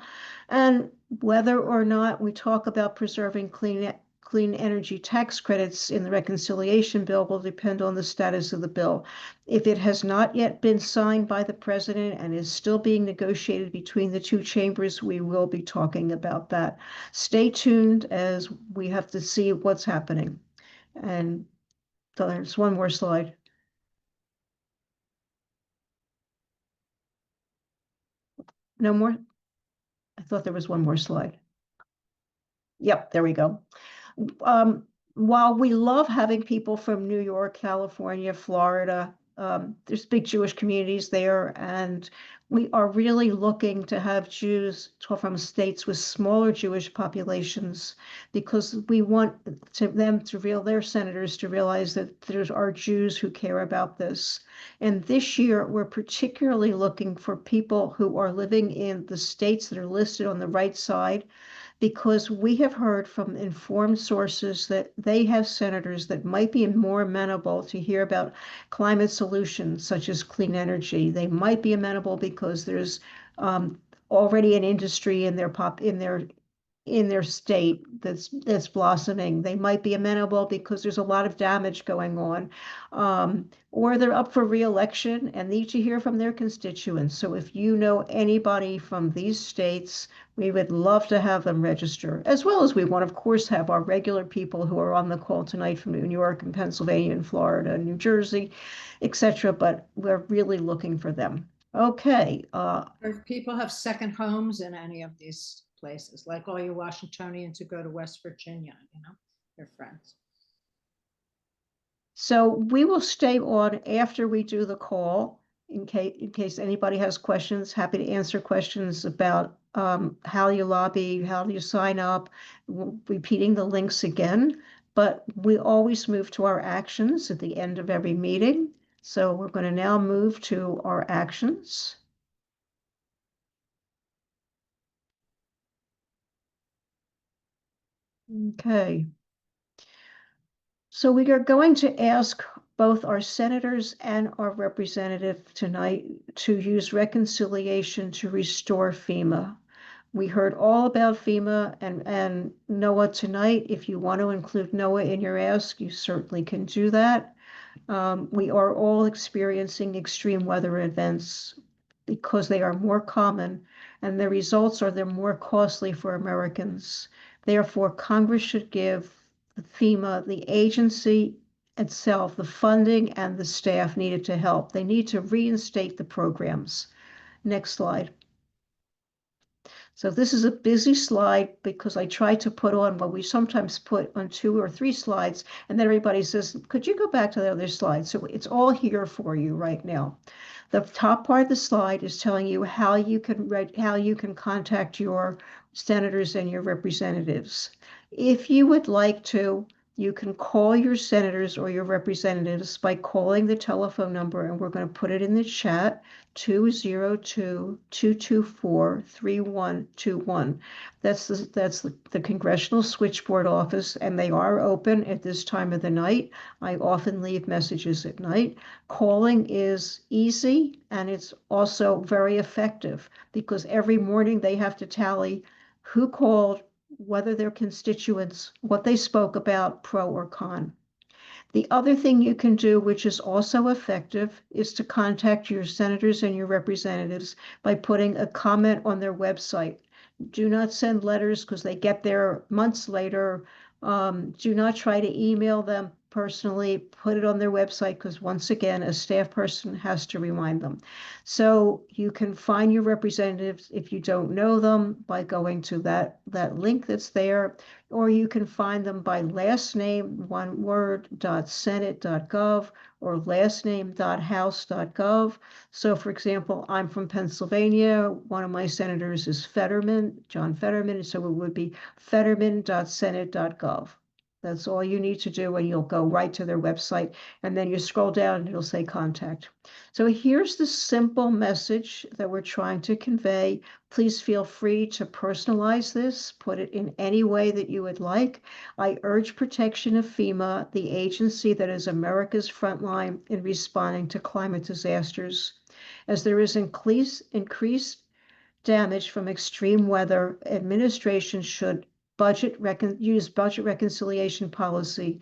And whether or not we talk about preserving clean clean energy tax credits in the reconciliation bill will depend on the status of the bill. If it has not yet been signed by the president and is still being negotiated between the two chambers, we will be talking about that. Stay tuned as we have to see what's happening. And there's one more slide. No more? I thought there was one more slide. Yep, there we go. While we love having people from New York, California, Florida, there's big Jewish communities there, and we are really looking to have Jews from states with smaller Jewish populations because we want their senators to realize that there are Jews who care about this. And this year, we're particularly looking for people who are living in the states that are listed on the right side, because we have heard from informed sources that they have senators that might be more amenable to hear about climate solutions such as clean energy. They might be amenable because there's already an industry in their state that's blossoming. They might be amenable because there's a lot of damage going on, or they're up for re-election and need to hear from their constituents. So if you know anybody from these states, we would love to have them register, as well as we want, of course, have our regular people who are on the call tonight from New York and Pennsylvania and Florida and New Jersey, etc. But we're really looking for them. Okay. Or if people have second homes in any of these places, like all you Washingtonians who go to West Virginia, your friends. So we will stay on after we do the call in case anybody has questions. Happy to answer questions about how you lobby, how do you sign up, repeating the links again. But we always move to our actions at the end of every meeting. So we're going to now move to our actions. Okay. So we are going to ask both our senators and our representative tonight to use reconciliation to restore FEMA. We heard all about FEMA and NOAA tonight. If you want to include NOAA in your ask, you certainly can do that. We are all experiencing extreme weather events because they are more common, and the results are they're more costly for Americans. Therefore, Congress should give FEMA, the agency itself, the funding and the staff needed to help. They need to reinstate the programs. Next slide. So this is a busy slide because I tried to put on what we sometimes put on 2 or 3 slides, and then everybody says, could you go back to the other slide? So it's all here for you right now. The top part of the slide is telling you how you can contact your senators and your representatives. If you would like to, you can call your senators or your representatives by calling the telephone number, and we're going to put it in the chat, 202-224-3121. That's the Congressional Switchboard office, and they are open at this time of the night. I often leave messages at night. Calling is easy, and it's also very effective because every morning they have to tally who called, whether their constituents, what they spoke about, pro or con. The other thing you can do, which is also effective, is to contact your senators and your representatives by putting a comment on their website. Do not send letters because they get there months later. Do not try to email them personally. Put it on their website because, once again, a staff person has to remind them. So you can find your representatives if you don't know them by going to that link that's there, or you can find them by last name, one word, .senate.gov or lastname.house.gov. So, for example, I'm from Pennsylvania. One of my senators is Fetterman, John Fetterman, so it would be fetterman.senate.gov. That's all you need to do, and you'll go right to their website, and then you scroll down and it'll say contact. So here's the simple message that we're trying to convey. Please feel free to personalize this, put it in any way that you would like. I urge protection of FEMA, the agency that is America's front line in responding to climate disasters. As there is increased damage from extreme weather, administration should use budget reconciliation policy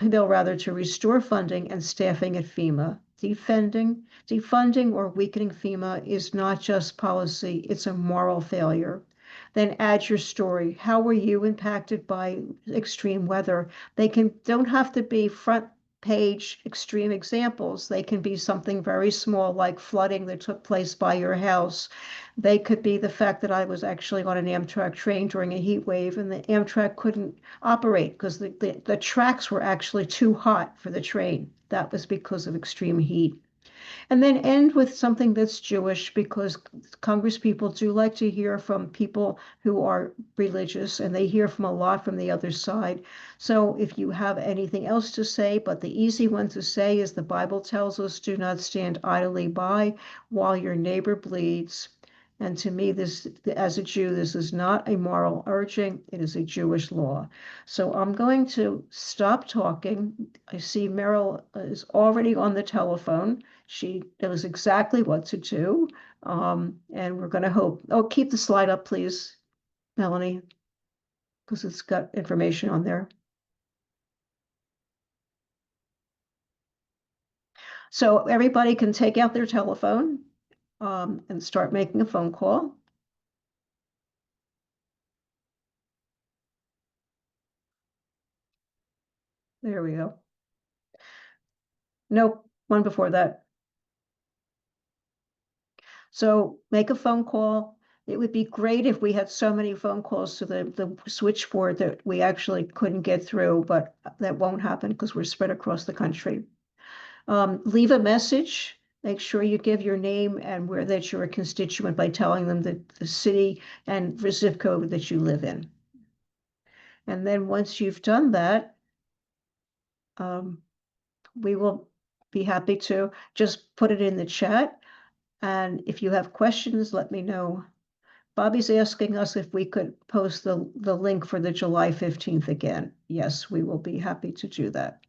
bill rather to restore funding and staffing at FEMA. Defunding or weakening FEMA is not just policy, it's a moral failure. Then add your story. How were you impacted by extreme weather? Don't have to be front page extreme examples. They can be something very small, like flooding that took place by your house. They could be the fact that I was actually on an Amtrak train during a heat wave and the Amtrak couldn't operate because the tracks were actually too hot for the train. That was because of extreme heat. And then end with something that's Jewish because Congress people do like to hear from people who are religious and they hear from a lot from the other side. So if you have anything else to say, but the easy one to say is the Bible tells us, do not stand idly by while your neighbor bleeds. And to me, this, as a Jew, this is not a moral urging, it is a Jewish law. So I'm going to stop talking. I see Meryl is already on the telephone. She knows exactly what to do. And we're going to hope, oh, keep the slide up, please, Melanie, because it's got information on there. So everybody can take out their telephone and start making a phone call. There we go. Nope, one before that. So make a phone call. It would be great if we had so many phone calls to the switchboard that we actually couldn't get through, but that won't happen because we're spread across the country. Leave a message. Make sure you give your name and where that you're a constituent by telling them the city and the zip code that you live in. And then once you've done that, we will be happy to just put it in the chat. And if you have questions, let me know. Bobby's asking us if we could post the link for the July 15th again. Yes, we will be happy to do that.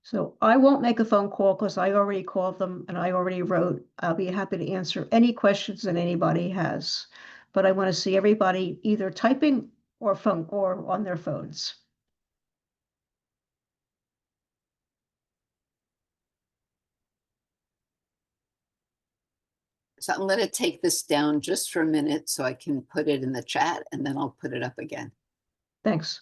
So I won't make a phone call because I already called them and I already wrote. I'll be happy to answer any questions that anybody has. But I want to see everybody either typing or phone or on their phones. So I'm going to take this down just for a minute so I can put it in the chat and then I'll put it up again. Thanks.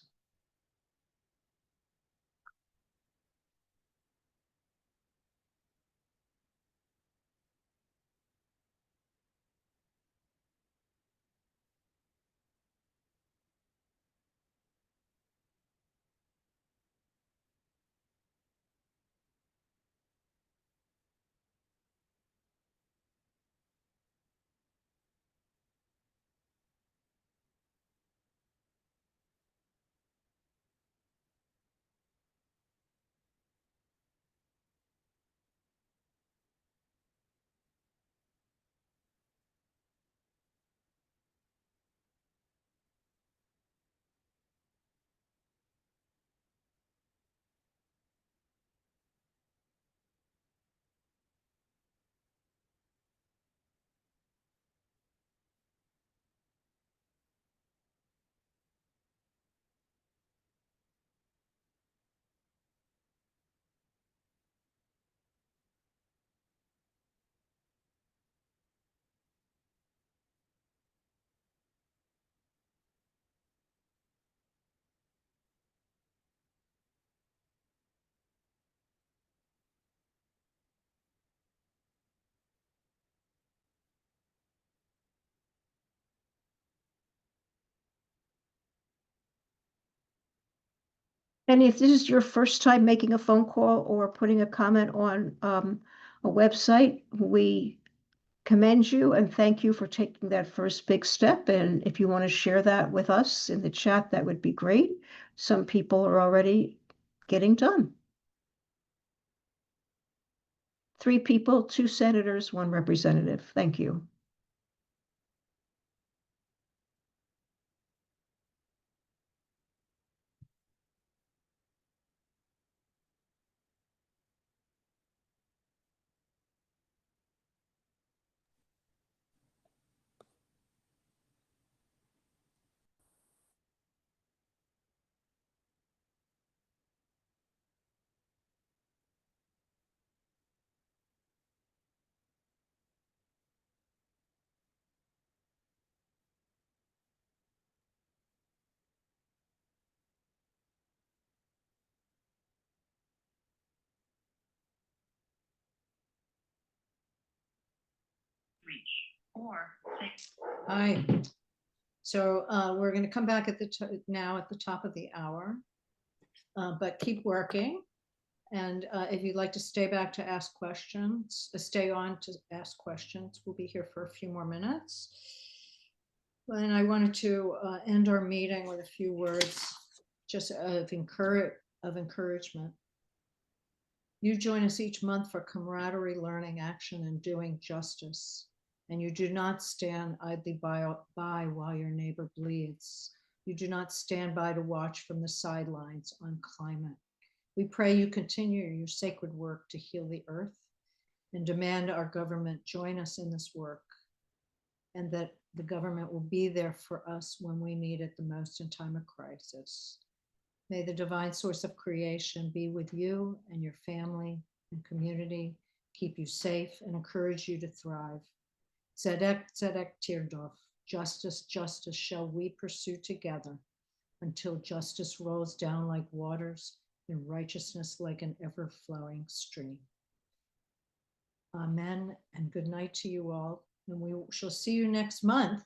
And if this is your first time making a phone call or putting a comment on a website, we commend you and thank you for taking that first big step. And if you want to share that with us in the chat, that would be great. Some people are already getting done. 3 people, 2 senators, 1 representative. Thank you. Hi. So we're going to come back at now at the top of the hour, but keep working. And if you'd like to stay back to ask questions, stay on to ask questions, we'll be here for a few more minutes. And I wanted to end our meeting with a few words just of encouragement. You join us each month for camaraderie, learning, action, and doing justice. And you do not stand idly by while your neighbor bleeds. You do not stand by to watch from the sidelines on climate. We pray you continue your sacred work to heal the earth and demand our government join us in this work, and that the government will be there for us when we need it the most in time of crisis. May the divine source of creation be with you and your family and community, keep you safe and encourage you to thrive. Tzedek, tzedek, tirdof, justice, justice shall we pursue together until justice rolls down like waters and righteousness like an ever-flowing stream. Amen, and good night to you all. And we shall see you next month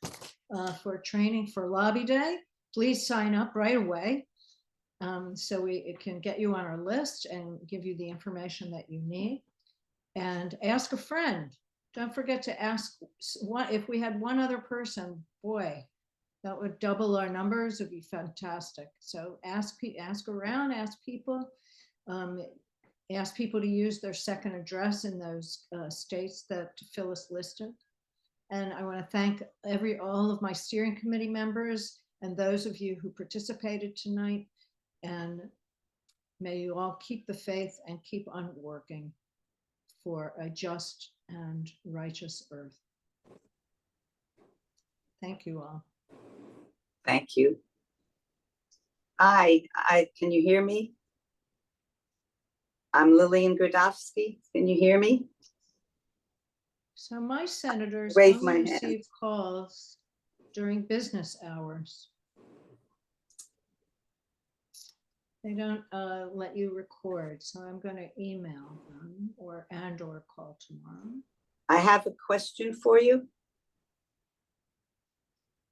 for training for Lobby Day. Please sign up right away so we can get you on our list and give you the information that you need. And ask a friend. Don't forget to ask one. If we had one other person, boy, that would double our numbers. It'd be fantastic. So ask around, ask people to use their second address in those states that Phyllis listed. And I want to thank all of my steering committee members and those of you who participated tonight. And may you all keep the faith and keep on working for a just and righteous earth. Thank you all. Thank you. Can you hear me? I'm Lillian Gradovsky. Can you hear me? So my senators Raise only my hand. receive calls during business hours. They don't let you record, so I'm going to email them or call tomorrow. I have a question for you.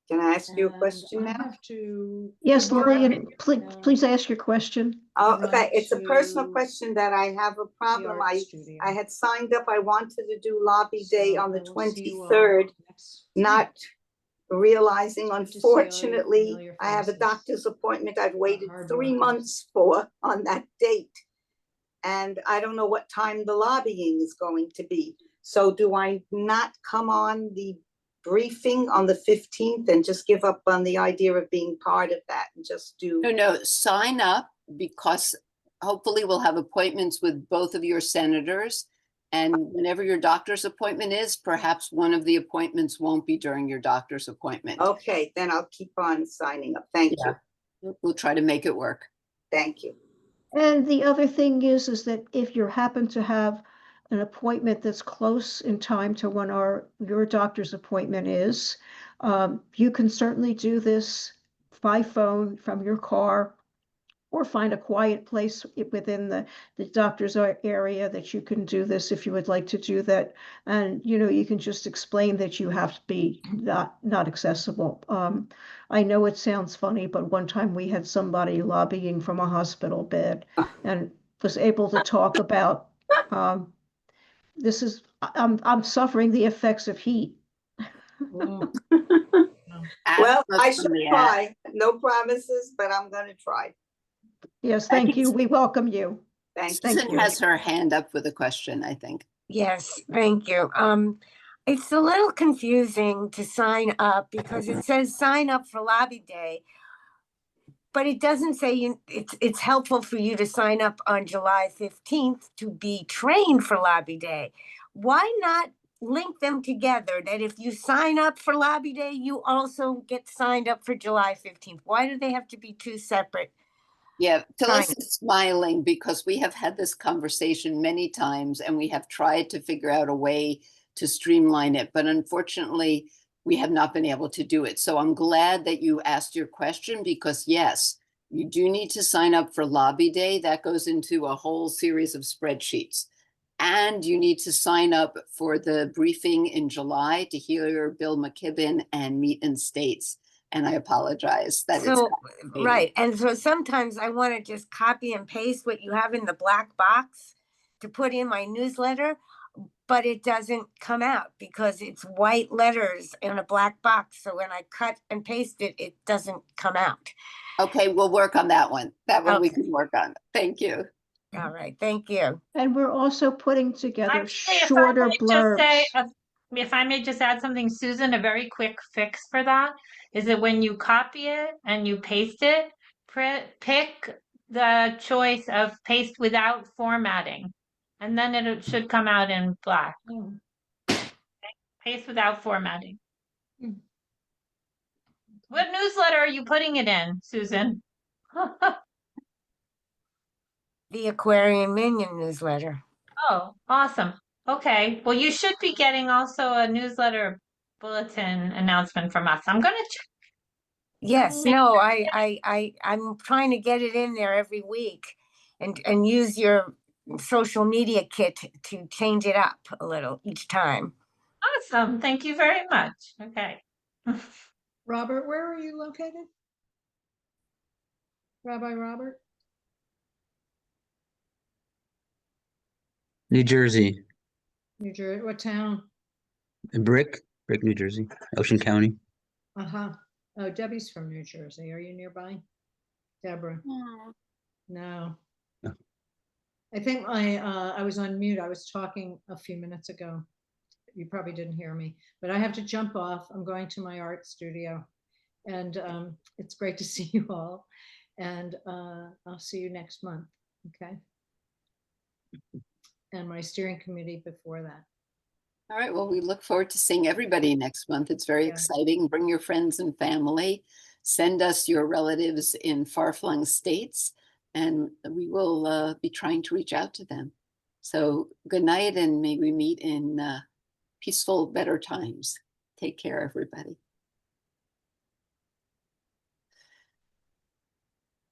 Can I ask you a question I now? have to. Yes, figure out, Lillian, please ask your question. Oh, run okay. It's a personal to question that I have a the problem. art I studio. had signed up. I wanted to do Lobby Day So on the I will see you all 23rd, next not realizing, It's good to see all your unfortunately, familiar I have a faces. doctor's appointment I've waited hard 3 workers. months for on that date. And I don't know what time the lobbying is going to be. So do I not come on the briefing on the 15th and just give up on the idea of being part of that and just do? No, sign up, because hopefully we'll have appointments with both of your senators. And whenever your doctor's appointment is, perhaps one of the appointments won't be during your doctor's appointment. Okay, then I'll keep on signing up. Thank Yeah. We'll try to make it work. you. Thank you. And the other thing is that if you happen to have an appointment that's close in time to when your doctor's appointment is, you can certainly do this by phone from your car, or find a quiet place within the doctor's area that you can do this if you would like to do that. And, you can just explain that you have to be not accessible. I know it sounds funny, but one time we had somebody lobbying from a hospital bed and was able to talk about, I'm suffering the effects of heat. Mm. Well, Ask us I from should the try. No promises, but I'm going to try. Yes, thank you. We welcome you. Thank you. Thank Susan you. has her hand up with a question, I think. Yes, thank you. It's a little confusing to sign up because it says sign up for Lobby Day, but it doesn't say it's helpful for you to sign up on July 15th to be trained for Lobby Day. Why not link them together, that if you sign up for Lobby Day, you also get signed up for July 15th? Why do they have to be two separate? Yeah, Phyllis is smiling because we have had this conversation many times and we have tried to figure out a way to streamline it, but unfortunately, we have not been able to do it. So I'm glad that you asked your question, because yes, you do need to sign up for Lobby Day. That goes into a whole series of spreadsheets. And you need to sign up for the briefing in July to hear Bill McKibben and Meat and States. And I apologize that it's So, complicated. right, and so sometimes I want to just copy and paste what you have in the black box to put in my newsletter, but it doesn't come out because it's white letters in a black box. So when I cut and paste it, it doesn't come out. Okay, we'll work on that one. That one we Okay. can work on. Thank you. All right, thank you. And we're also putting together Actually, if I shorter may just say, blurbs. if I may just add something, Susan, a very quick fix for that is that when you copy it and you paste it, pick the choice of paste without formatting, and then it should come out in black. Oh, Paste without formatting. Hmm. What newsletter are you putting it in, Susan? The Aquarium Minion newsletter. Oh, awesome. Okay. Well, you should be getting also a newsletter bulletin announcement from us. I'm gonna check. Yes, no, I'm trying to get it in there every week and use your social media kit to change it up a little each time. Awesome. Thank you very much. Okay. Robert, where are you located? Rabbi Robert? New Jersey, New Jersey, what town? Brick, New Jersey, Ocean County. Uh-huh. Oh, Debbie's from New Jersey. Are you nearby? Deborah? No. No. I think I was on mute. I was talking a few minutes ago. You probably didn't hear me, but I have to jump off. I'm going to my art studio, and it's great to see you all. And I'll see you next month. Okay. And my steering committee before that. All right, well, we look forward to seeing everybody next month. It's very Yeah. exciting. Bring your friends and family. Send us your relatives in far-flung states, and we will be trying to reach out to them. So good night, and may we meet in peaceful, better times. Take care, everybody.